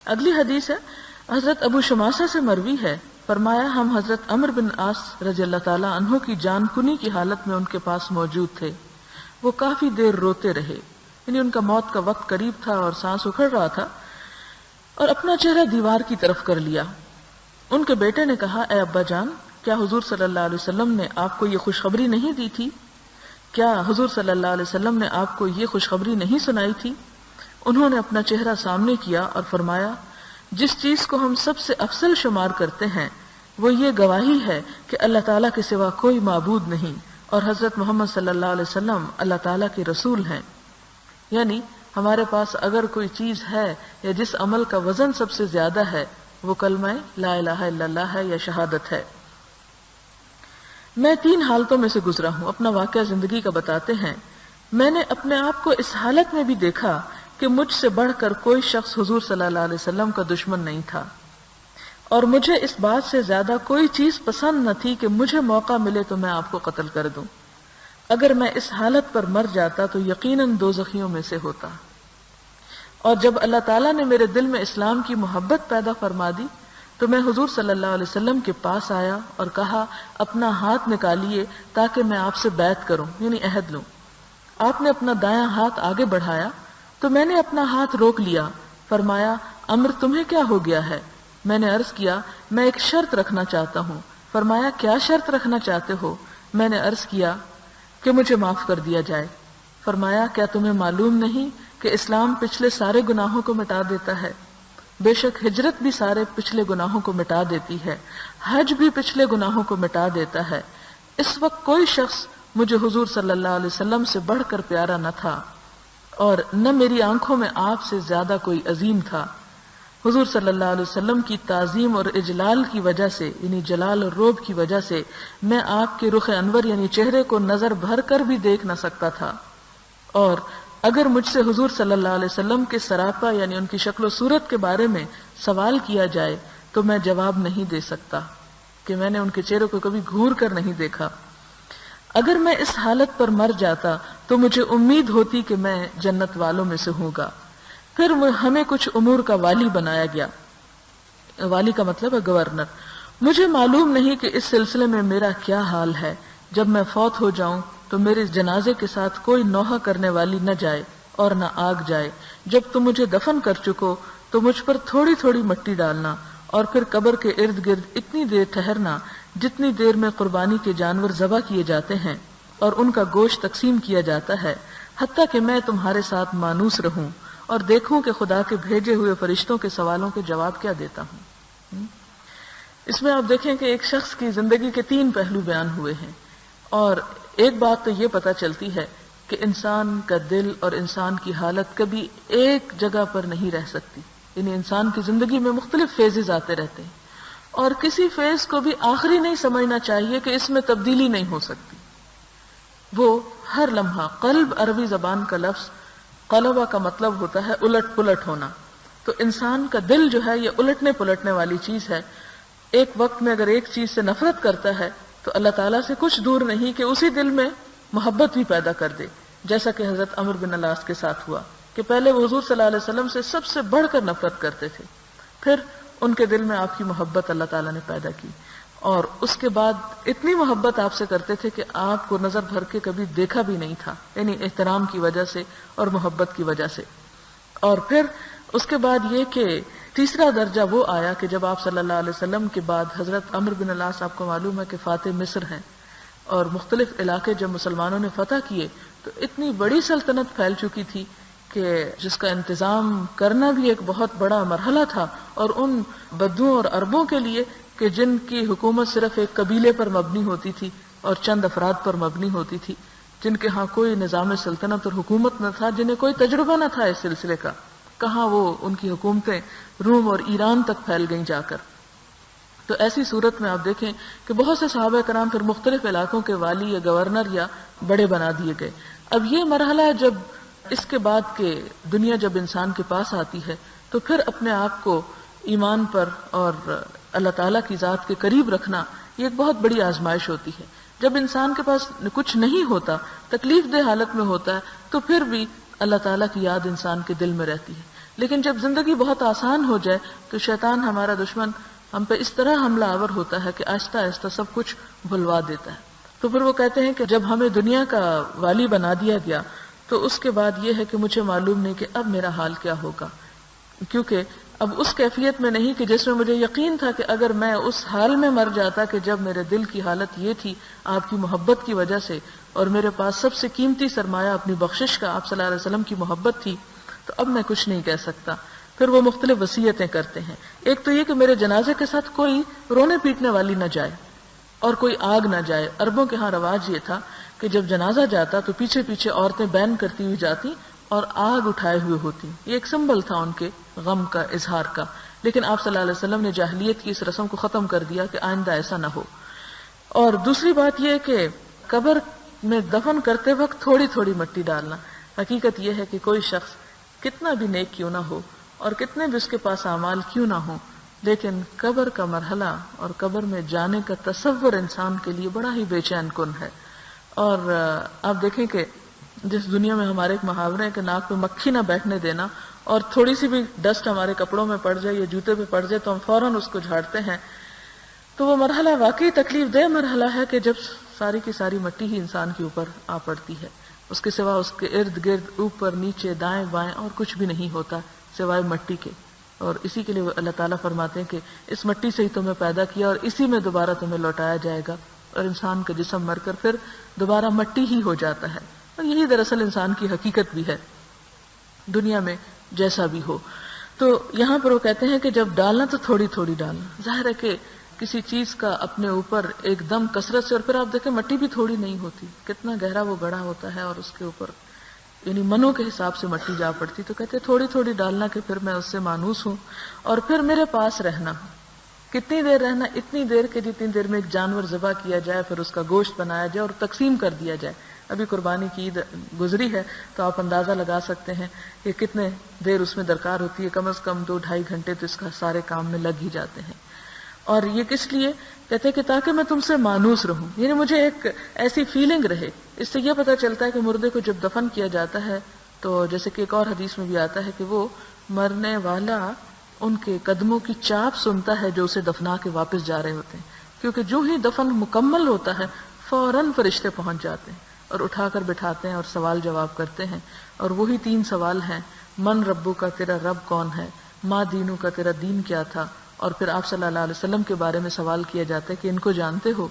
اگلی حدیث ہے حضرت ابو شماسہ سے مروی ہے، فرمایا ہم حضرت عمرو بن عاص رضی اللہ تعالیٰ عنہ کی جان کنی کی حالت میں ان کے پاس موجود تھے۔ وہ کافی دیر روتے رہے، یعنی ان کا موت کا وقت قریب تھا اور سانس اکھڑ رہا تھا، اور اپنا چہرہ دیوار کی طرف کر لیا۔ ان کے بیٹے نے کہا، اے ابا جان، کیا حضور صلی اللہ علیہ وسلم نے آپ کو یہ خوشخبری نہیں دی تھی؟ کیا حضور صلی اللہ علیہ وسلم نے آپ کو یہ خوشخبری نہیں سنائی تھی؟ انہوں نے اپنا چہرہ سامنے کیا اور فرمایا، جس چیز کو ہم سب سے افضل شمار کرتے ہیں وہ یہ گواہی ہے کہ اللہ تعالیٰ کے سوا کوئی معبود نہیں اور حضرت محمد صلی اللہ علیہ وسلم اللہ تعالیٰ کے رسول ہیں۔ یعنی ہمارے پاس اگر کوئی چیز ہے یا جس عمل کا وزن سب سے زیادہ ہے وہ کلمہ لا الہ الا اللہ ہے یا شہادت ہے۔ میں 3 حالتوں میں سے گزرا ہوں، اپنا واقعہ زندگی کا بتاتے ہیں۔ میں نے اپنے آپ کو اس حالت میں بھی دیکھا کہ مجھ سے بڑھ کر کوئی شخص حضور صلی اللہ علیہ وسلم کا دشمن نہیں تھا، اور مجھے اس بات سے زیادہ کوئی چیز پسند نہ تھی کہ مجھے موقع ملے تو میں آپ کو قتل کر دوں۔ اگر میں اس حالت پر مر جاتا تو یقیناً دوزخیوں میں سے ہوتا۔ اور جب اللہ تعالیٰ نے میرے دل میں اسلام کی محبت پیدا فرما دی تو میں حضور صلی اللہ علیہ وسلم کے پاس آیا اور کہا، اپنا ہاتھ نکالیے تاکہ میں آپ سے بیعت کروں، یعنی عہد لوں۔ آپ نے اپنا دایاں ہاتھ آگے بڑھایا تو میں نے اپنا ہاتھ روک لیا۔ فرمایا، عمرو تمہیں کیا ہو گیا ہے؟ میں نے عرض کیا، میں ایک شرط رکھنا چاہتا ہوں۔ فرمایا، کیا شرط رکھنا چاہتے ہو؟ میں نے عرض کیا کہ مجھے معاف کر دیا جائے۔ فرمایا، کیا تمہیں معلوم نہیں کہ اسلام پچھلے سارے گناہوں کو مٹا دیتا ہے؟ بے شک ہجرت بھی سارے پچھلے گناہوں کو مٹا دیتی ہے، حج بھی پچھلے گناہوں کو مٹا دیتا ہے۔ اس وقت کوئی شخص مجھے حضور صلی اللہ علیہ وسلم سے بڑھ کر پیارا نہ تھا، اور نہ میری آنکھوں میں آپ سے زیادہ کوئی عظیم تھا۔ حضور صلی اللہ علیہ وسلم کی تعظیم اور اجلال کی وجہ سے، یعنی جلال اور روب کی وجہ سے، میں آپ کے رخ انور یعنی چہرے کو نظر بھر کر بھی دیکھ نہ سکتا تھا، اور اگر مجھ سے حضور صلی اللہ علیہ وسلم کے سراپا یعنی ان کی شکل و صورت کے بارے میں سوال کیا جائے تو میں جواب نہیں دے سکتا کہ میں نے ان کے چہرے کو کبھی گھور کر نہیں دیکھا۔ اگر میں اس حالت پر مر جاتا تو مجھے امید ہوتی کہ میں جنت والوں میں سے ہوں گا۔ پھر ہمیں کچھ امور کا والی بنایا گیا، والی کا مطلب ہے گورنر۔ مجھے معلوم نہیں کہ اس سلسلے میں میرا کیا حال ہے۔ جب میں فوت ہو جاؤں تو میرے جنازے کے ساتھ کوئی نوحہ کرنے والی نہ جائے اور نہ آگ جائے۔ جب تم مجھے دفن کر چکو تو مجھ پر تھوڑی تھوڑی مٹی ڈالنا، اور پھر قبر کے ارد گرد اتنی دیر ٹھہرنا جتنی دیر میں قربانی کے جانور ذبح کیے جاتے ہیں اور ان کا گوشت تقسیم کیا جاتا ہے، حتیٰ کہ میں تمہارے ساتھ مانوس رہوں اور دیکھوں کہ خدا کے بھیجے ہوئے فرشتوں کے سوالوں کے جواب کیا دیتا ہوں۔ اس میں آپ دیکھیں کہ ایک شخص کی زندگی کے 3 پہلو بیان ہوئے ہیں، اور ایک بات تو یہ پتہ چلتی ہے کہ انسان کا دل اور انسان کی حالت کبھی ایک جگہ پر نہیں رہ سکتی، یعنی انسان کی زندگی میں مختلف فیزز آتے رہتے ہیں، اور کسی فیز کو بھی آخری نہیں سمجھنا چاہیے کہ اس میں تبدیلی نہیں ہو سکتی۔ وہ ہر لمحہ، قلب عربی زبان کا لفظ قلبہ کا مطلب ہوتا ہے الٹ پلٹ ہونا، تو انسان کا دل جو ہے یہ الٹنے پلٹنے والی چیز ہے۔ ایک وقت میں اگر ایک چیز سے نفرت کرتا ہے تو اللہ تعالیٰ سے کچھ دور نہیں کہ اسی دل میں محبت بھی پیدا کر دے، جیسا کہ حضرت عمرو بن العاص کے ساتھ ہوا کہ پہلے وہ حضور صلی اللہ علیہ وسلم سے سب سے بڑھ کر نفرت کرتے تھے، پھر ان کے دل میں آپ کی محبت اللہ تعالیٰ نے پیدا کی، اور اس کے بعد اتنی محبت آپ سے کرتے تھے کہ آپ کو نظر بھر کے کبھی دیکھا بھی نہیں تھا، یعنی احترام کی وجہ سے اور محبت کی وجہ سے۔ اور پھر اس کے بعد یہ کہ تیسرا درجہ وہ آیا کہ جب آپ صلی اللہ علیہ وسلم کے بعد حضرت عمرو بن العاص، آپ کو معلوم ہے کہ فاتح مصر ہیں، اور مختلف علاقے جب مسلمانوں نے فتح کیے تو اتنی بڑی سلطنت پھیل چکی تھی کہ جس کا انتظام کرنا بھی ایک بہت بڑا مرحلہ تھا، اور ان بدوؤں اور عربوں کے لیے کہ جن کی حکومت صرف ایک قبیلے پر مبنی ہوتی تھی اور چند افراد پر مبنی ہوتی تھی، جن کے ہاں کوئی نظام سلطنت اور حکومت نہ تھا، جنہیں کوئی تجربہ نہ تھا اس سلسلے کا، کہاں وہ ان کی حکومتیں روم اور ایران تک پھیل گئیں جا کر۔ تو ایسی صورت میں آپ دیکھیں کہ بہت سے صحابہ کرام پھر مختلف علاقوں کے والی یا گورنر یا بڑے بنا دیے گئے۔ اب یہ مرحلہ ہے جب اس کے بعد کہ دنیا جب انسان کے پاس آتی ہے تو پھر اپنے آپ کو ایمان پر اور اللہ تعالیٰ کی ذات کے قریب رکھنا یہ ایک بہت بڑی آزمائش ہوتی ہے۔ جب انسان کے پاس کچھ نہیں ہوتا، تکلیف دہ حالت میں ہوتا ہے، تو پھر بھی اللہ تعالیٰ کی یاد انسان کے دل میں رہتی ہے۔ لیکن جب زندگی بہت آسان ہو جائے تو شیطان ہمارا دشمن ہم پہ اس طرح حملہ آور ہوتا ہے کہ آہستہ آہستہ سب کچھ بھلوا دیتا ہے. تو پھر وہ کہتے ہیں کہ جب ہمیں دنیا کا والی بنا دیا گیا تو اس کے بعد یہ ہے کہ مجھے معلوم نہیں کہ اب میرا حال کیا ہوگا، کیونکہ اب اس کیفیت میں نہیں کہ جس میں مجھے یقین تھا کہ اگر میں اس حال میں مر جاتا کہ جب میرے دل کی حالت یہ تھی آپ کی محبت کی وجہ سے، اور میرے پاس سب سے قیمتی سرمایہ اپنی بخشش کا آپ صلی اللہ علیہ وسلم کی محبت تھی، تو اب میں کچھ نہیں کہہ سکتا. پھر وہ مختلف وصیتیں کرتے ہیں. ایک تو یہ کہ میرے جنازے کے ساتھ کوئی رونے پیٹنے والی نہ جائے اور کوئی آگ نہ جائے. عربوں کے ہاں رواج یہ تھا کہ جب جنازہ جاتا تو پیچھے پیچھے عورتیں بین کرتی ہوئی جاتی اور آگ اٹھائے ہوئے ہوتی. یہ ایک سمبل تھا ان کے غم کا، اظہار کا. لیکن آپ صلی اللہ علیہ وسلم نے جاہلیت کی اس رسم کو ختم کر دیا کہ آئندہ ایسا نہ ہو. اور دوسری بات یہ کہ قبر میں دفن کرتے وقت تھوڑی تھوڑی مٹی ڈالنا. حقیقت یہ ہے کہ کوئی شخص کتنا بھی نیک کیوں نہ ہو اور کتنے بھی اس کے پاس اعمال کیوں نہ ہوں، لیکن قبر کا مرحلہ اور قبر میں جانے کا تصور انسان کے لیے بڑا ہی بے چین کن ہے. اور آپ دیکھیں کہ جس دنیا میں ہمارے ایک محاورے ہیں کہ ناک پہ مکھی نہ بیٹھنے دینا، اور تھوڑی سی بھی ڈسٹ ہمارے کپڑوں میں پڑ جائے یا جوتے پہ پڑ جائے تو ہم فوراً اس کو جھاڑتے ہیں. تو وہ مرحلہ واقعی تکلیف دہ مرحلہ ہے کہ جب ساری کی ساری مٹی ہی انسان کے اوپر آ پڑتی ہے، اس کے سوا اس کے ارد گرد اوپر نیچے دائیں بائیں اور کچھ بھی نہیں ہوتا سوائے مٹی کے. اور اسی کے لیے اللہ تعالیٰ فرماتے ہیں کہ اس مٹی سے ہی تمہیں پیدا کیا اور اسی میں دوبارہ تمہیں لوٹایا جائے گا. اور انسان کا جسم مر کر پھر دوبارہ مٹی ہی ہو جاتا ہے. اور یہی دراصل انسان کی حقیقت بھی ہے دنیا میں جیسا بھی ہو. تو یہاں پر وہ کہتے ہیں کہ جب ڈالنا تو تھوڑی تھوڑی ڈالنا. ظاہر ہے کہ کسی چیز کا اپنے اوپر ایک دم کثرت سے، اور پھر آپ دیکھیں مٹی بھی تھوڑی نہیں ہوتی، کتنا گہرا وہ گڑھا ہوتا ہے اور اس کے اوپر یعنی منوں کے حساب سے مٹی جا پڑتی. تو کہتے تھوڑی تھوڑی ڈالنا کہ پھر میں اس سے مانوس ہوں اور پھر میرے پاس رہنا. کتنی دیر رہنا؟ اتنی دیر کہ جتنی دیر میں ایک جانور ذبح کیا جائے، پھر اس کا گوشت بنایا جائے اور تقسیم کر دیا جائے. ابھی قربانی کی عید گزری ہے تو آپ اندازہ لگا سکتے ہیں کہ کتنے دیر اس میں درکار ہوتی ہے. کم از کم 2-2.5 گھنٹے تو اس کا سارے کام میں لگ ہی جاتے ہیں. اور یہ کس لیے کہتے ہیں کہ تاکہ میں تم سے مانوس رہوں، یعنی مجھے ایک ایسی فیلنگ رہے. اس سے یہ پتہ چلتا ہے کہ مردے کو جب دفن کیا جاتا ہے تو جیسے کہ ایک اور حدیث میں بھی آتا ہے کہ وہ مرنے والا ان کے قدموں کی چاپ سنتا ہے جو اسے دفنا کے واپس جا رہے ہوتے ہیں، کیونکہ جو ہی دفن مکمل ہوتا ہے فوراً فرشتے پہنچ جاتے ہیں اور اٹھا کر بٹھاتے ہیں اور سوال جواب کرتے ہیں. اور وہی 3 سوال ہیں: من ربو کا، تیرا رب کون ہے؟ ما دینو کا، تیرا دین کیا تھا؟ اور پھر آپ صلی اللہ علیہ وسلم کے بارے میں سوال کیا جاتا ہے کہ ان کو جانتے ہو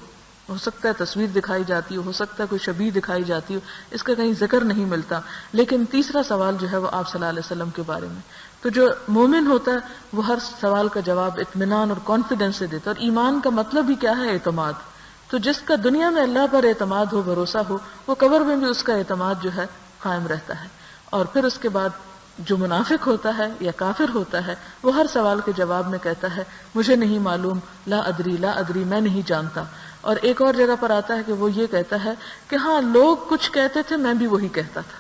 سکتا ہے تصویر دکھائی جاتی ہو سکتا ہے کوئی شبیہ دکھائی جاتی ہو، اس کا کہیں ذکر نہیں ملتا. لیکن تیسرا سوال جو ہے وہ آپ صلی اللہ علیہ وسلم کے بارے میں. تو جو مومن ہوتا ہے وہ ہر سوال کا جواب اطمینان اور کانفیڈنس سے دیتا ہے. اور ایمان کا مطلب ہی کیا ہے؟ اعتماد. تو جس کا دنیا میں اللہ پر اعتماد ہو، بھروسہ ہو، وہ قبر میں بھی اس کا اعتماد جو ہے قائم رہتا ہے. اور پھر اس کے بعد جو منافق ہوتا ہے یا کافر ہوتا ہے وہ ہر سوال کے جواب میں کہتا ہے مجھے نہیں معلوم، لا ادری لا ادری، میں نہیں جانتا. اور ایک اور جگہ پر آتا ہے کہ وہ یہ کہتا ہے کہ ہاں لوگ کچھ کہتے تھے میں بھی وہی کہتا تھا.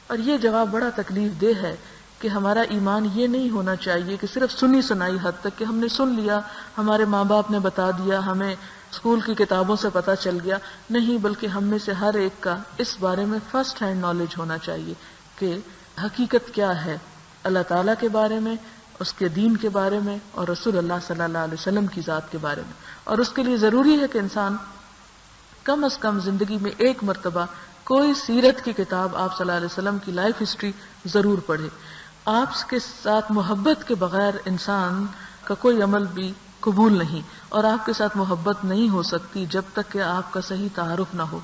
اور یہ جواب بڑا تکلیف دہ ہے کہ ہمارا ایمان یہ نہیں ہونا چاہیے کہ صرف سنی سنائی حد تک کہ ہم نے سن لیا، ہمارے ماں باپ نے بتا دیا، ہمیں اسکول کی کتابوں سے پتہ چل گیا. نہیں، بلکہ ہم میں سے ہر ایک کا اس بارے میں فرسٹ ہینڈ نالج ہونا چاہیے کہ حقیقت کیا ہے اللہ تعالیٰ کے بارے میں، اس کے دین کے بارے میں، اور رسول اللہ صلی اللہ علیہ وسلم کی ذات کے بارے میں. اور اس کے لیے ضروری ہے کہ انسان کم از کم زندگی میں ایک مرتبہ کوئی سیرت کی کتاب، آپ صلی اللہ علیہ وسلم کی لائف ہسٹری ضرور پڑھے. آپ کے ساتھ محبت کے بغیر انسان کا کوئی عمل بھی قبول نہیں، اور آپ کے ساتھ محبت نہیں ہو سکتی جب تک کہ آپ کا صحیح تعارف نہ ہو،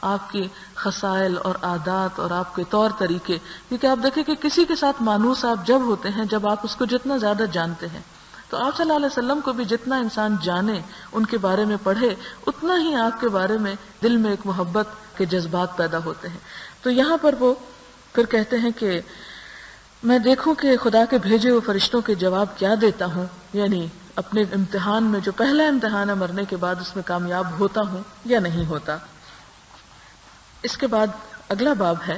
آپ کے خصائل اور عادات اور آپ کے طور طریقے. کیونکہ آپ دیکھیں کہ کسی کے ساتھ مانوس آپ جب ہوتے ہیں جب آپ اس کو جتنا زیادہ جانتے ہیں. تو آپ صلی اللہ علیہ وسلم کو بھی جتنا انسان جانے، ان کے بارے میں پڑھے، اتنا ہی آپ کے بارے میں دل میں ایک محبت کے جذبات پیدا ہوتے ہیں. تو یہاں پر وہ پھر کہتے ہیں کہ میں دیکھوں کہ خدا کے بھیجے ہوئے فرشتوں کے جواب کیا دیتا ہوں، یعنی اپنے امتحان میں جو پہلا امتحان ہے مرنے کے بعد اس میں کامیاب ہوتا ہوں یا نہیں ہوتا. اس کے بعد اگلا باب ہے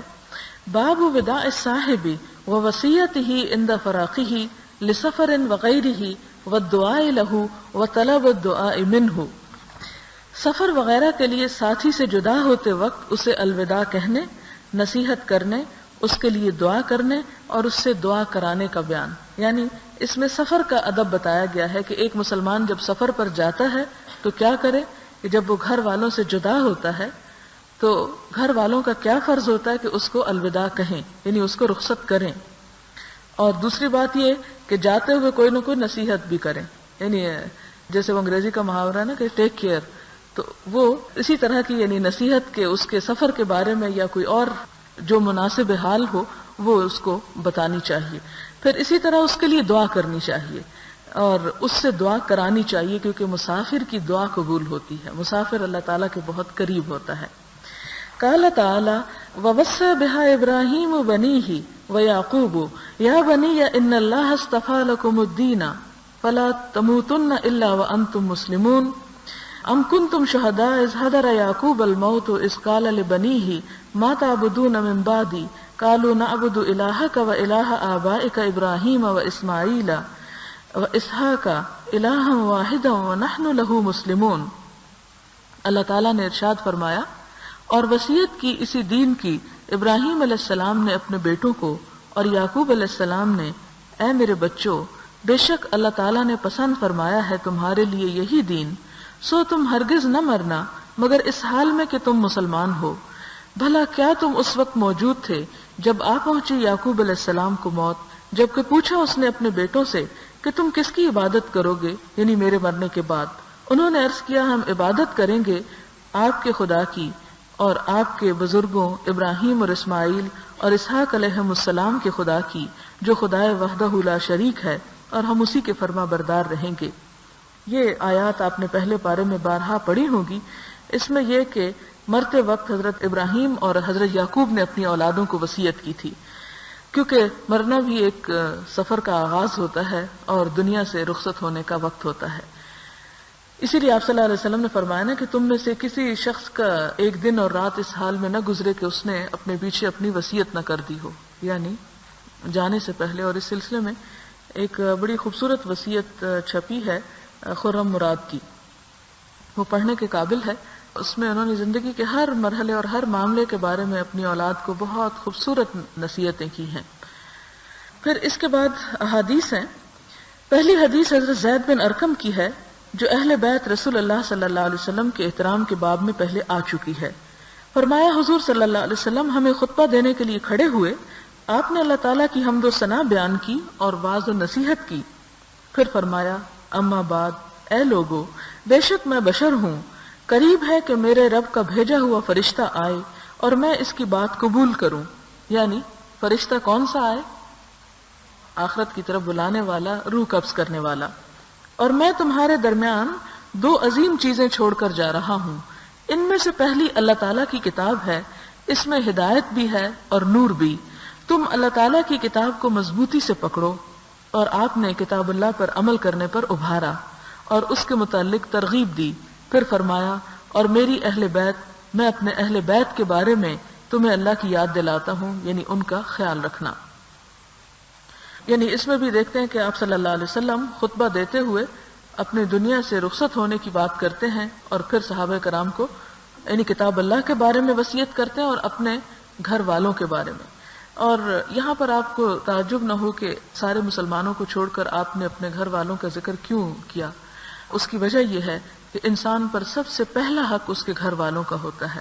باب وداع الصاحب ووصیتہ عند فراقہ لسفر وغیرہ والدعاء له وطلب الدعاء منہ. سفر وغیرہ کے لیے ساتھی سے جدا ہوتے وقت اسے الوداع کہنے، نصیحت کرنے اس کے لیے دعا کرنے اور اس سے دعا کرانے کا بیان. یعنی اس میں سفر کا ادب بتایا گیا ہے کہ ایک مسلمان جب سفر پر جاتا ہے تو کیا کرے کہ جب وہ گھر والوں سے جدا ہوتا ہے تو گھر والوں کا کیا فرض ہوتا ہے کہ اس کو الوداع کہیں، یعنی اس کو رخصت کریں. اور دوسری بات یہ کہ جاتے ہوئے کوئی نہ کوئی نصیحت بھی کریں، یعنی جیسے وہ انگریزی کا محاورہ ہے نا کہ ٹیک کیئر، تو وہ اسی طرح کی یعنی نصیحت کے اس کے سفر کے بارے میں یا کوئی اور جو مناسب حال ہو وہ اس کو بتانی چاہیے. پھر اسی طرح اس کے لیے دعا کرنی چاہیے اور اس سے دعا کرانی چاہیے، کیونکہ مسافر کی دعا قبول ہوتی ہے، مسافر اللہ تعالیٰ کے بہت قریب ہوتا ہے. قال تعالی ووصى بها ابراہیم بنیہ ویعقوب یا بنی ان اللہ اصطفى لكم الدین فلا تموتن الا وانتم مسلمون ام کنتم شہداء اذ حضر یعقوب الموت اذ قال لبنیہ ما تعبدون من بعدی قالوا نعبد الہک والہ آبائک ابراہیم واسماعیل واسحاق الہا واحدا ونحن له مسلمون. اللہ تعالیٰ نے ارشاد فرمایا اور وصیت کی اسی دین کی ابراہیم علیہ السلام نے اپنے بیٹوں کو اور یعقوب علیہ السلام نے، اے میرے بچوں، بے شک اللہ تعالیٰ نے پسند فرمایا ہے تمہارے لیے یہی دین، سو تم ہرگز نہ مرنا مگر اس حال میں کہ تم مسلمان ہو. بھلا کیا تم اس وقت موجود تھے جب آ پہنچی یعقوب علیہ السلام کو موت، جبکہ پوچھا اس نے اپنے بیٹوں سے کہ تم کس کی عبادت کرو گے، یعنی میرے مرنے کے بعد. انہوں نے عرض کیا ہم عبادت کریں گے آپ کے خدا کی اور آپ کے بزرگوں ابراہیم اور اسماعیل اور اسحاق علیہم السلام کے خدا کی جو خدائے وحدہ لا شریک ہے، اور ہم اسی کے فرما بردار رہیں گے. یہ آیات آپ نے پہلے پارے میں بارہا پڑھی ہوگی. اس میں یہ کہ مرتے وقت حضرت ابراہیم اور حضرت یعقوب نے اپنی اولادوں کو وصیت کی تھی، کیونکہ مرنا بھی ایک سفر کا آغاز ہوتا ہے اور دنیا سے رخصت ہونے کا وقت ہوتا ہے. اسی لیے آپ صلی اللہ علیہ وسلم نے فرمایا نا کہ تم میں سے کسی شخص کا ایک دن اور رات اس حال میں نہ گزرے کہ اس نے اپنے پیچھے اپنی وصیت نہ کر دی ہو، یعنی جانے سے پہلے. اور اس سلسلے میں ایک بڑی خوبصورت وصیت چھپی ہے خرم مراد کی، وہ پڑھنے کے قابل ہے. اس میں انہوں نے زندگی کے ہر مرحلے اور ہر معاملے کے بارے میں اپنی اولاد کو بہت خوبصورت نصیحتیں کی ہیں. پھر اس کے بعد احادیث ہیں. پہلی حدیث حضرت زید بن ارقم کی ہے جو اہل بیت رسول اللہ صلی اللہ علیہ وسلم کے احترام کے باب میں پہلے آ چکی ہے. فرمایا حضور صلی اللہ علیہ وسلم ہمیں خطبہ دینے کے لیے کھڑے ہوئے، آپ نے اللہ تعالیٰ کی حمد و ثنا بیان کی اور واعظ و نصیحت کی. پھر فرمایا اما بعد، اے لوگو، بے شک میں بشر ہوں، قریب ہے کہ میرے رب کا بھیجا ہوا فرشتہ آئے اور میں اس کی بات قبول کروں. یعنی فرشتہ کون سا آئے؟ آخرت کی طرف بلانے والا، روح قبض کرنے والا. اور میں تمہارے درمیان دو عظیم چیزیں چھوڑ کر جا رہا ہوں. ان میں سے پہلی اللہ تعالیٰ کی کتاب ہے، اس میں ہدایت بھی ہے اور نور بھی. تم اللہ تعالیٰ کی کتاب کو مضبوطی سے پکڑو. اور آپ نے کتاب اللہ پر عمل کرنے پر ابھارا اور اس کے متعلق ترغیب دی. پھر فرمایا اور میری اہل بیت، میں اپنے اہل بیت کے بارے میں تمہیں اللہ کی یاد دلاتا ہوں، یعنی ان کا خیال رکھنا. یعنی اس میں بھی دیکھتے ہیں کہ آپ صلی اللہ علیہ وسلم خطبہ دیتے ہوئے اپنے دنیا سے رخصت ہونے کی بات کرتے ہیں اور پھر صحابہ کرام کو یعنی کتاب اللہ کے بارے میں وصیت کرتے ہیں اور اپنے گھر والوں کے بارے میں. اور یہاں پر آپ کو تعجب نہ ہو کہ سارے مسلمانوں کو چھوڑ کر آپ نے اپنے گھر والوں کا ذکر کیوں کیا. اس کی وجہ یہ ہے کہ انسان پر سب سے پہلا حق اس کے گھر والوں کا ہوتا ہے،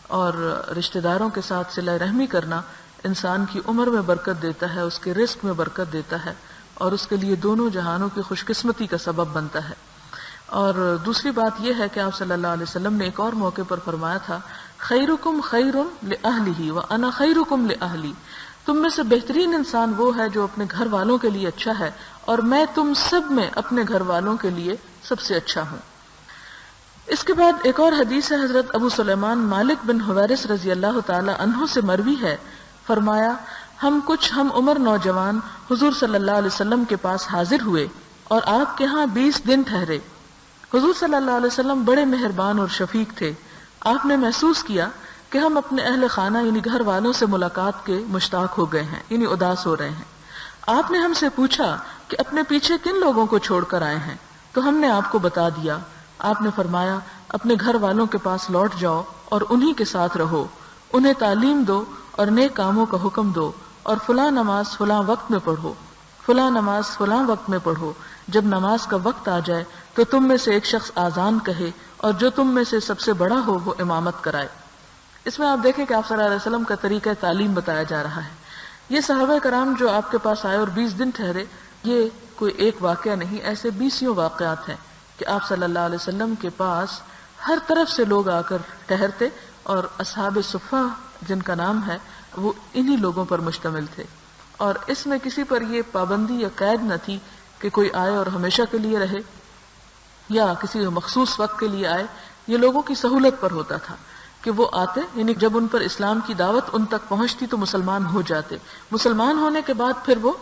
اور رشتہ داروں کے ساتھ صلہ رحمی کرنا انسان کی عمر میں برکت دیتا ہے، اس کے رزق میں برکت دیتا ہے اور اس کے لیے دونوں جہانوں کی خوش قسمتی کا سبب بنتا ہے. اور دوسری بات یہ ہے کہ آپ صلی اللہ علیہ وسلم نے ایک اور موقع پر فرمایا تھا خیرکم خیر لأہلہ وانا خیرکم لأہلی. تم میں سے بہترین انسان وہ ہے جو اپنے گھر والوں کے لیے اچھا ہے اور میں تم سب میں اپنے گھر والوں کے لیے سب سے اچھا ہوں. اس کے بعد ایک اور حدیث ہے حضرت ابو سلیمان مالک بن حویرث رضی اللہ تعالی عنہ سے مروی ہے. فرمایا ہم کچھ ہم عمر نوجوان حضور صلی اللہ علیہ وسلم کے پاس حاضر ہوئے اور آپ کے ہاں 20 دن ٹھہرے. حضور صلی اللہ علیہ وسلم بڑے مہربان اور شفیق تھے. آپ نے محسوس کیا کہ ہم اپنے اہل خانہ یعنی گھر والوں سے ملاقات کے مشتاق ہو گئے ہیں، یعنی اداس ہو رہے ہیں. آپ نے ہم سے پوچھا کہ اپنے پیچھے کن لوگوں کو چھوڑ کر آئے ہیں، تو ہم نے آپ کو بتا دیا. آپ نے فرمایا اپنے گھر والوں کے پاس لوٹ جاؤ اور انہی کے ساتھ رہو، انہیں تعلیم دو اور نیک کاموں کا حکم دو، اور فلاں نماز فلاں وقت میں پڑھو، فلاں نماز فلاں وقت میں پڑھو، جب نماز کا وقت آ جائے تو تم میں سے ایک شخص آذان کہے اور جو تم میں سے سب سے بڑا ہو وہ امامت کرائے۔ اس میں آپ دیکھیں کہ آپ صلی اللہ علیہ وسلم کا طریقہ تعلیم بتایا جا رہا ہے۔ یہ صحابہ کرام جو آپ کے پاس آئے اور 20 دن ٹھہرے، یہ کوئی ایک واقعہ نہیں، ایسے 20 واقعات ہیں کہ آپ صلی اللہ علیہ وسلم کے پاس ہر طرف سے لوگ آ کر ٹھہرتے، اور اصحاب صفہ جن کا نام ہے وہ انہی لوگوں پر مشتمل تھے، اور اس میں کسی پر یہ پابندی یا قید نہ تھی کہ کوئی آئے اور ہمیشہ کے لیے رہے یا کسی مخصوص وقت کے لیے آئے۔ یہ لوگوں کی سہولت پر ہوتا تھا کہ وہ آتے، یعنی جب ان پر اسلام کی دعوت ان تک پہنچتی تو مسلمان ہو جاتے، مسلمان ہونے کے بعد پھر وہ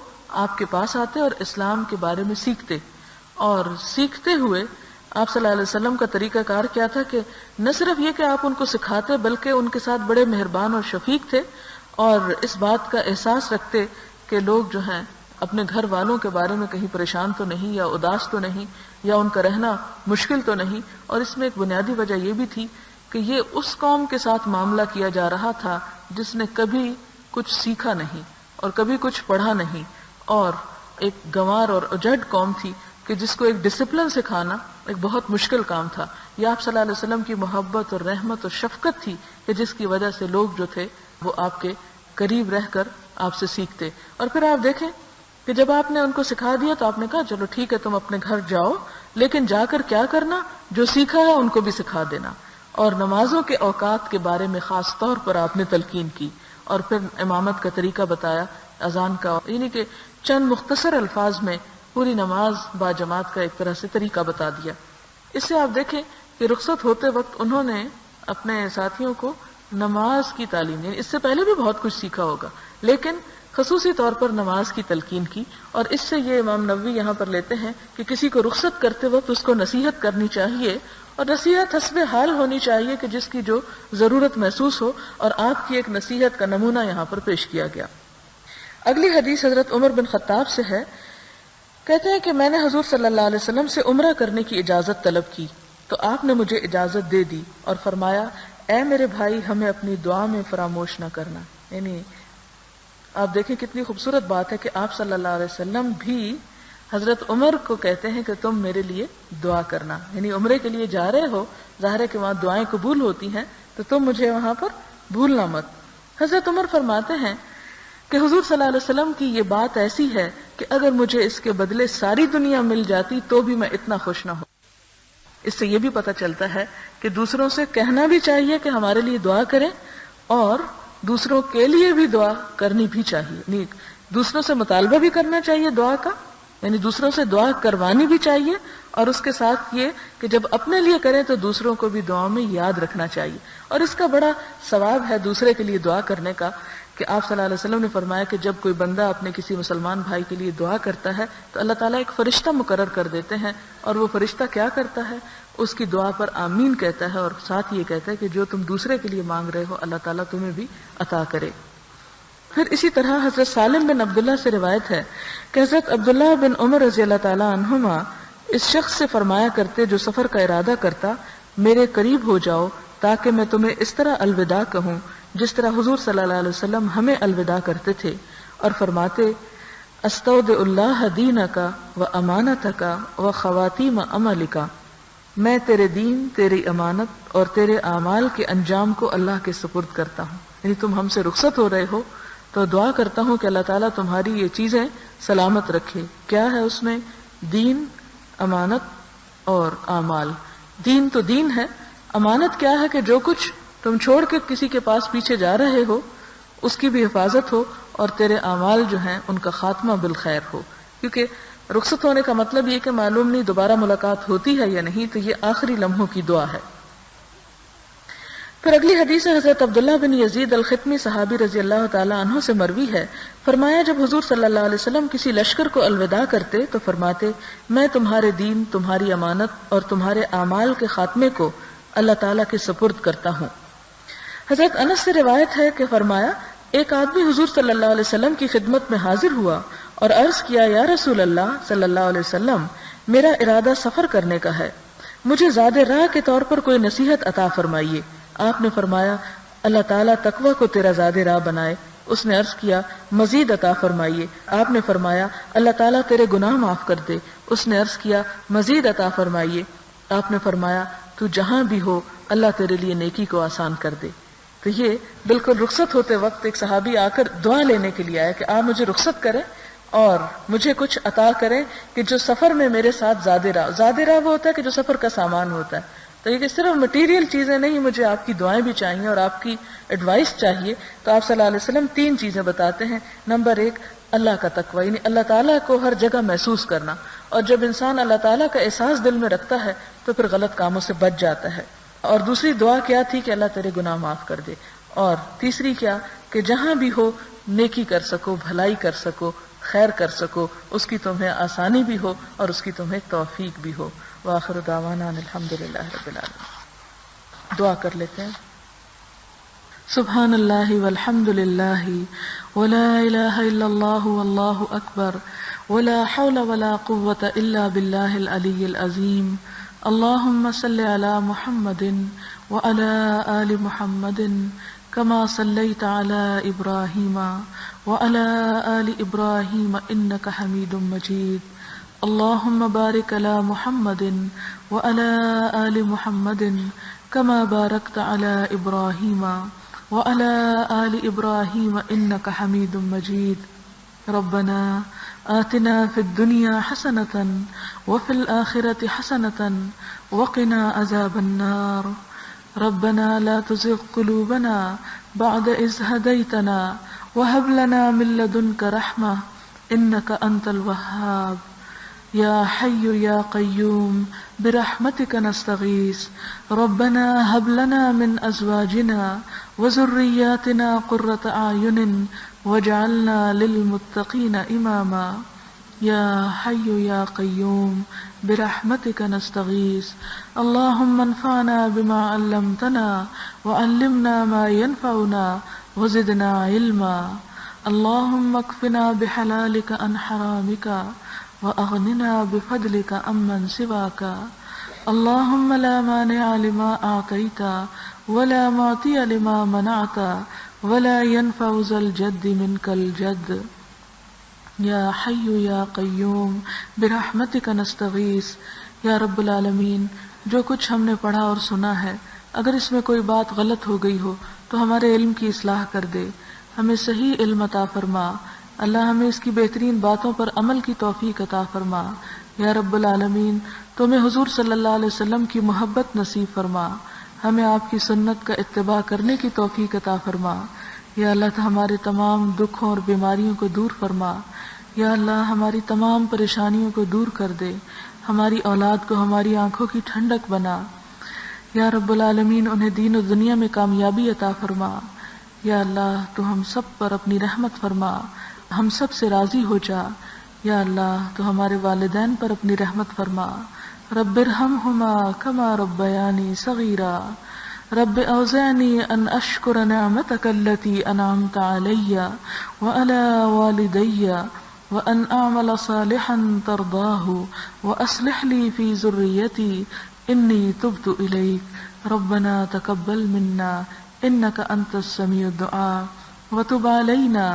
آپ کے پاس آتے اور اسلام کے بارے میں سیکھتے، اور سیکھتے ہوئے آپ صلی اللہ علیہ وسلم کا طریقہ کار کیا تھا کہ نہ صرف یہ کہ آپ ان کو سکھاتے بلکہ ان کے ساتھ بڑے مہربان اور شفیق تھے، اور اس بات کا احساس رکھتے کہ لوگ جو ہیں اپنے گھر والوں کے بارے میں کہیں پریشان تو نہیں یا اداس تو نہیں یا ان کا رہنا مشکل تو نہیں۔ اور اس میں ایک بنیادی وجہ یہ بھی تھی کہ یہ اس قوم کے ساتھ معاملہ کیا جا رہا تھا جس نے کبھی کچھ سیکھا نہیں اور کبھی کچھ پڑھا نہیں، اور ایک گنوار اور اجڑ قوم تھی کہ جس کو ایک ڈسپلن سکھانا ایک بہت مشکل کام تھا۔ یہ آپ صلی اللہ علیہ وسلم کی محبت اور رحمت اور شفقت تھی کہ جس کی وجہ سے لوگ جو تھے وہ آپ کے قریب رہ کر آپ سے سیکھتے۔ اور پھر آپ دیکھیں کہ جب آپ نے ان کو سکھا دیا تو آپ نے کہا چلو ٹھیک ہے تم اپنے گھر جاؤ، لیکن جا کر کیا کرنا، جو سیکھا ہے ان کو بھی سکھا دینا۔ اور نمازوں کے اوقات کے بارے میں خاص طور پر آپ نے تلقین کی، اور پھر امامت کا طریقہ بتایا، اذان کا، یعنی کہ چند مختصر الفاظ میں پوری نماز با جماعت کا ایک طرح سے طریقہ بتا دیا۔ اس سے آپ دیکھیں کہ رخصت ہوتے وقت انہوں نے اپنے ساتھیوں کو نماز کی تعلیم، یعنی اس سے پہلے بھی بہت کچھ سیکھا ہوگا لیکن خصوصی طور پر نماز کی تلقین کی۔ اور اس سے یہ امام نووی یہاں پر لیتے ہیں کہ کسی کو رخصت کرتے وقت اس کو نصیحت کرنی چاہیے، اور نصیحت حسب حال ہونی چاہیے کہ جس کی جو ضرورت محسوس ہو، اور آپ کی ایک نصیحت کا نمونہ یہاں پر پیش کیا گیا۔ اگلی حدیث حضرت عمر بن خطاب سے ہے، کہتے ہیں کہ میں نے حضور صلی اللہ علیہ وسلم سے عمرہ کرنے کی اجازت طلب کی تو آپ نے مجھے اجازت دے دی اور فرمایا اے میرے بھائی ہمیں اپنی دعا میں فراموش نہ کرنا۔ یعنی آپ دیکھیں کتنی خوبصورت بات ہے کہ آپ صلی اللہ علیہ وسلم بھی حضرت عمر کو کہتے ہیں کہ تم میرے لیے دعا کرنا، یعنی عمرے کے لیے جا رہے ہو، ظاہر ہے کہ وہاں دعائیں قبول ہوتی ہیں تو تم مجھے وہاں پر بھولنا مت۔ حضرت عمر فرماتے ہیں کہ حضور صلی اللہ علیہ وسلم کی یہ بات ایسی ہے کہ اگر مجھے اس کے بدلے ساری دنیا مل جاتی تو بھی میں اتنا خوش نہ ہوں۔ اس سے یہ بھی پتہ چلتا ہے کہ دوسروں سے کہنا بھی چاہیے کہ ہمارے لیے دعا کریں، اور دوسروں کے لیے بھی دعا کرنی بھی چاہیے، یعنی دوسروں سے مطالبہ بھی کرنا چاہیے دعا کا، یعنی دوسروں سے دعا کروانی بھی چاہیے، اور اس کے ساتھ یہ کہ جب اپنے لیے کریں تو دوسروں کو بھی دعا میں یاد رکھنا چاہیے۔ اور اس کا بڑا ثواب ہے دوسرے کے لیے دعا کرنے کا، کہ آپ صلی اللہ علیہ وسلم نے فرمایا کہ جب کوئی بندہ اپنے کسی مسلمان بھائی کے لیے دعا کرتا ہے تو اللہ تعالیٰ ایک فرشتہ مقرر کر دیتے ہیں، اور وہ فرشتہ کیا کرتا ہے، اس کی دعا پر آمین کہتا ہے، اور ساتھ یہ کہتا ہے کہ جو تم دوسرے کے لیے مانگ رہے ہو اللہ تعالیٰ تمہیں بھی عطا کرے۔ پھر اسی طرح حضرت سالم بن عبداللہ سے روایت ہے کہ حضرت عبداللہ بن عمر رضی اللہ تعالیٰ عنہما اس شخص سے فرمایا کرتے جو سفر کا ارادہ کرتا میرے قریب ہو جاؤ تاکہ میں تمہیں اس طرح الوداع کہوں جس طرح حضور صلی اللہ علیہ وسلم ہمیں الوداع کرتے تھے، اور فرماتے استودع اللہ دینک و امانتک و خواتیم عملک، میں تیرے دین، تیری امانت اور تیرے اعمال کے انجام کو اللہ کے سپرد کرتا ہوں۔ یعنی تم ہم سے رخصت ہو رہے ہو تو دعا کرتا ہوں کہ اللہ تعالیٰ تمہاری یہ چیزیں سلامت رکھے۔ کیا ہے اس میں؟ دین، امانت اور اعمال۔ دین تو دین ہے، امانت کیا ہے کہ جو کچھ تم چھوڑ کے کسی کے پاس پیچھے جا رہے ہو اس کی بھی حفاظت ہو، اور تیرے اعمال جو ہیں ان کا خاتمہ بالخیر ہو، کیونکہ رخصت ہونے کا مطلب یہ کہ معلوم نہیں دوبارہ ملاقات ہوتی ہے یا نہیں، تو یہ آخری لمحوں کی دعا ہے۔ پھر اگلی حدیث حضرت عبداللہ بن یزید الختمی صحابی رضی اللہ تعالیٰ عنہ سے مروی ہے، فرمایا جب حضور صلی اللہ علیہ وسلم کسی لشکر کو الوداع کرتے تو فرماتے میں تمہارے دین، تمہاری امانت اور تمہارے اعمال کے خاتمے کو اللہ تعالیٰ کے سپرد کرتا ہوں۔ حضرت انس سے روایت ہے کہ فرمایا ایک آدمی حضور صلی اللہ علیہ وسلم کی خدمت میں حاضر ہوا اور عرض کیا یا رسول اللہ صلی اللہ علیہ وسلم میرا ارادہ سفر کرنے کا ہے، مجھے زاد راہ کے طور پر کوئی نصیحت عطا فرمائیے۔ آپ نے فرمایا اللہ تعالیٰ تقوی کو تیرا زاد راہ بنائے۔ اس نے عرض کیا مزید عطا فرمائیے۔ آپ نے فرمایا اللہ تعالیٰ تیرے گناہ معاف کر دے۔ اس نے عرض کیا مزید عطا فرمائیے۔ آپ نے فرمایا تو جہاں بھی ہو اللہ تیرے لیے نیکی کو آسان کر دے۔ تو یہ بالکل رخصت ہوتے وقت ایک صحابی آ کر دعا لینے کے لیے آیا کہ آپ مجھے رخصت کریں اور مجھے کچھ عطا کریں کہ جو سفر میں میرے ساتھ زاد راہ وہ ہوتا ہے کہ جو سفر کا سامان ہوتا ہے۔ تو یہ کہ صرف مٹیریل چیزیں نہیں، مجھے آپ کی دعائیں بھی چاہیے اور آپ کی ایڈوائس چاہیے۔ تو آپ صلی اللہ علیہ وسلم 3 چیزیں بتاتے ہیں۔ نمبر 1 اللہ کا تقوی، یعنی اللہ تعالیٰ کو ہر جگہ محسوس کرنا، اور جب انسان اللہ تعالیٰ کا احساس دل میں رکھتا ہے تو پھر غلط کاموں سے بچ جاتا ہے۔ اور دوسری دعا کیا تھی کہ اللہ تیرے گناہ معاف کر دے، اور تیسری کیا کہ جہاں بھی ہو نیکی کر سکو، بھلائی کر سکو، خیر کر سکو، اس کی تمہیں آسانی بھی ہو اور اس کی تمہیں توفیق بھی ہو۔ وآخر دعوانا الحمدللہ رب العالمین۔ دعا کر لیتے ہیں۔ سبحان اللہ والحمد للہ ولا الہ الا اللہ واللہ اکبر ولا حول ولا قوة الا باللہ العلی العظیم۔ اللہم صل علی محمد وعلی آل محمد كما صليت على إبراهيم وعلى آل إبراهيم إنك حميد مجيد۔ اللهم بارك على محمد وعلى آل محمد كما باركت على إبراهيم وعلى آل إبراهيم إنك حميد مجيد۔ ربنا آتنا في الدنيا حسنة وفي الآخرة حسنة وقنا عذاب النار۔ ربنا لا تزغ قلوبنا بعد إذ هديتنا وهب لنا من لدنك رحمة إنك أنت الوهاب۔ يا حي يا قيوم برحمتك نستغيث ربنا هب لنا من أزواجنا وذرياتنا قرة أعين واجعلنا للمتقين إماما۔ يا حي يا قيوم برحمتك نستغيث اللهم انفعنا بما علمتنا وعلمنا ما ينفعنا وزدنا علما۔ اللهم اكفنا بحلالك عن حرامك وأغننا بفضلك عمن سواك۔ اللهم لا مانع لما أعطيت ولا معطي لما منعت ولا ينفع ذا الجد منك الجد۔ یا حی یا قیوم برحمتک نستغیث۔ یا رب العالمین، جو کچھ ہم نے پڑھا اور سنا ہے، اگر اس میں کوئی بات غلط ہو گئی ہو تو ہمارے علم کی اصلاح کر دے، ہمیں صحیح علم عطا فرما۔ اللہ ہمیں اس کی بہترین باتوں پر عمل کی توفیق عطا فرما۔ یا رب العالمین، تمہیں حضور صلی اللہ علیہ وسلم کی محبت نصیب فرما، ہمیں آپ کی سنت کا اتباع کرنے کی توفیق عطا فرما۔ یا اللہ تو ہمارے تمام دکھوں اور بیماریوں کو دور فرما۔ یا اللہ ہماری تمام پریشانیوں کو دور کر دے، ہماری اولاد کو ہماری آنکھوں کی ٹھنڈک بنا۔ یا رب العالمین، انہیں دین و دنیا میں کامیابی عطا فرما۔ یا اللہ تو ہم سب پر اپنی رحمت فرما، ہم سب سے راضی ہو جا۔ یا اللہ تو ہمارے والدین پر اپنی رحمت فرما۔ رب ارحمہما کما ربیانی صغیرا۔ رب اوزعنی ان اشکر نعمتک التی انعمت علی وعلی والدی وان اعمل صالحا ترضاہ واصلح لی فی ذریتی انی تبت الیک۔ ربنا تقبل منا انک انت السمیع الدعاء وتب علینا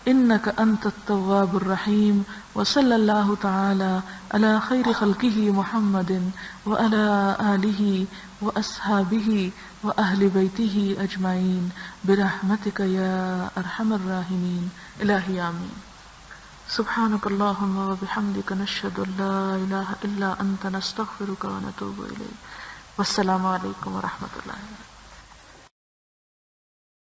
انک انت التواب الرحیم۔ وصلی اللہ تعالی علی خیر خلقہ محمد وعلی آلہ واصحابہ واہل بیتہ اجمعین برحمتک یا ارحم الراحمین۔ الہی آمین۔ سبحانک اللہم وبحمدک نشہد ان لا الہ الا انت نستغفرک ونتوب الیک۔ والسلام علیکم ورحمۃ اللہ۔